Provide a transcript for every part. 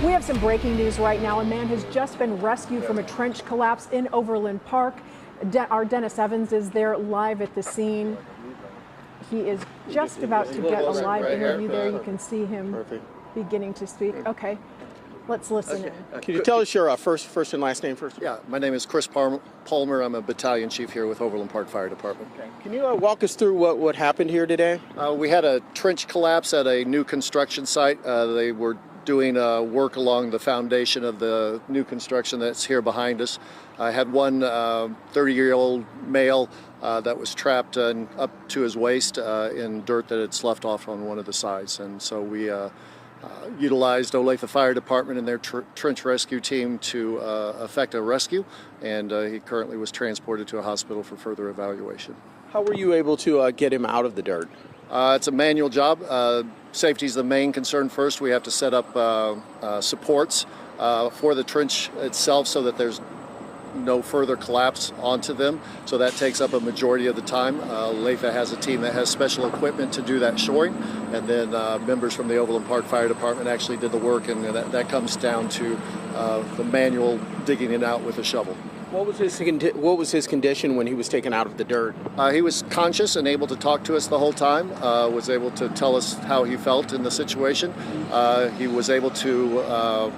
We have some breaking news right now. A man has just been rescued from a trench collapse in Overland Park. Our Dennis Evans is there live at the scene. He is just about to get a live interview there. You can see him beginning to speak. Okay, let's listen in. Can you tell us your first and last name first? Yeah, my name is Chris Palmer. I'm a battalion chief here with Overland Park Fire Department. Okay. Can you walk us through what happened here today? We had a trench collapse at a new construction site. They were doing work along the foundation of the new construction that's here behind us. I had one 30-year-old male that was trapped up to his waist in dirt that had sloughed off on one of the sides. And so we utilized Olathe Fire Department and their trench rescue team to effect a rescue, and he currently was transported to a hospital for further evaluation. How were you able to get him out of the dirt? It's a manual job. Safety is the main concern first. We have to set up supports for the trench itself so that there's no further collapse onto them. So that takes up a majority of the time. Olathe has a team that has special equipment to do that shoring, and then members from the Overland Park Fire Department actually did the work, and that comes down to the manual digging it out with a shovel. What was his condition when he was taken out of the dirt? He was conscious and able to talk to us the whole time, was able to tell us how he felt in the situation. He was able to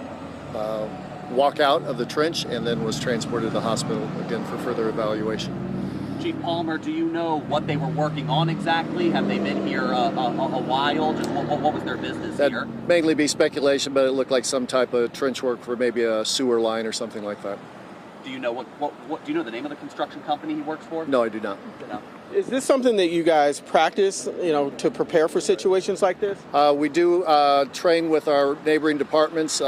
walk out of the trench and then was transported to the hospital again for further evaluation. Chief Palmer, do you know what they were working on exactly? Have they been here a while? Just what was their business here? That'd mainly be speculation, but it looked like some type of trench work for maybe a sewer line or something like that. Do you know what do you know the name of the construction company he works for? No, I do not. No. Is this something that you guys practice, to prepare for situations like this? We do train with our neighboring departments,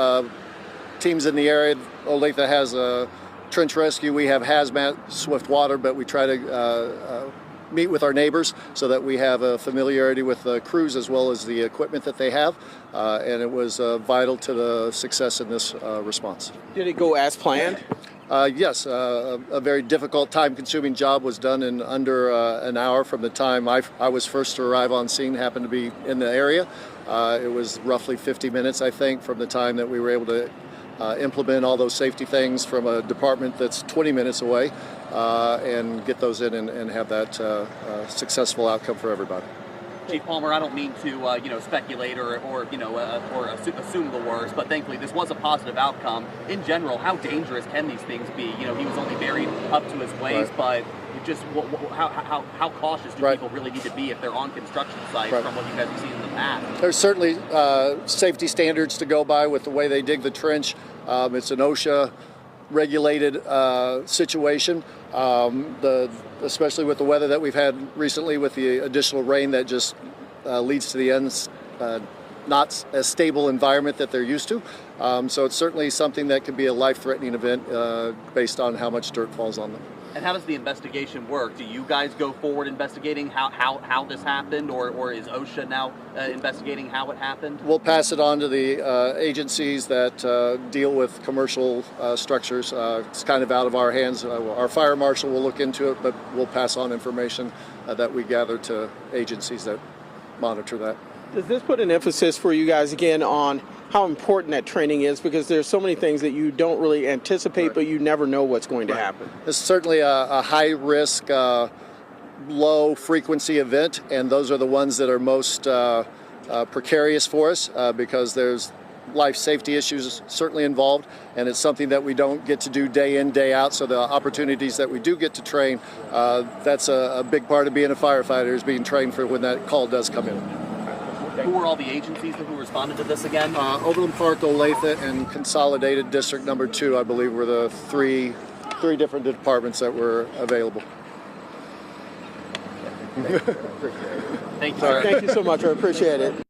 teams in the area. Olathe has a trench rescue. We have hazmat, swift water, but we try to meet with our neighbors so that we have a familiarity with the crews as well as the equipment that they have, and it was vital to the success in this response. Did it go as planned? Yes, a very difficult, time-consuming job was done in under an hour from the time I was first to arrive on scene, happened to be in the area. It was roughly 50 minutes, I think, from the time that we were able to implement all those safety things from a department that's 20 minutes away and get those in and have that successful outcome for everybody. Chief Palmer, I don't mean to speculate or assume the worst, but thankfully this was a positive outcome. In general, how dangerous can these things be? He was only buried up to his waist, but just how cautious do people really need to be if they're on construction sites from what you guys have seen in the past? There's certainly safety standards to go by with the way they dig the trench. It's an OSHA regulated situation, especially with the weather that we've had recently with the additional rain that just leads to the not as stable environment that they're used to. So it's certainly something that could be a life-threatening event based on how much dirt falls on them. And how does the investigation work? Do you guys go forward investigating how this happened, or is OSHA now investigating how it happened? We'll pass it on to the agencies that deal with commercial structures. It's kind of out of our hands. Our fire marshal will look into it, but we'll pass on information that we gather to agencies that monitor that. Does this put an emphasis for you guys again on how important that training is, because there's so many things that you don't really anticipate, but you never know what's going to happen? It's certainly a high-risk, low-frequency event, and those are the ones that are most precarious for us because there's life safety issues certainly involved, and it's something that we don't get to do day in, day out. So the opportunities that we do get to train, that's a big part of being a firefighter, is being trained for when that call does come in. Who were all the agencies who responded to this again? Overland Park, Olathe, and Consolidated District Number 2, I believe, were the three different departments that were available. Thank you, sir. Thank you so much. I appreciate it.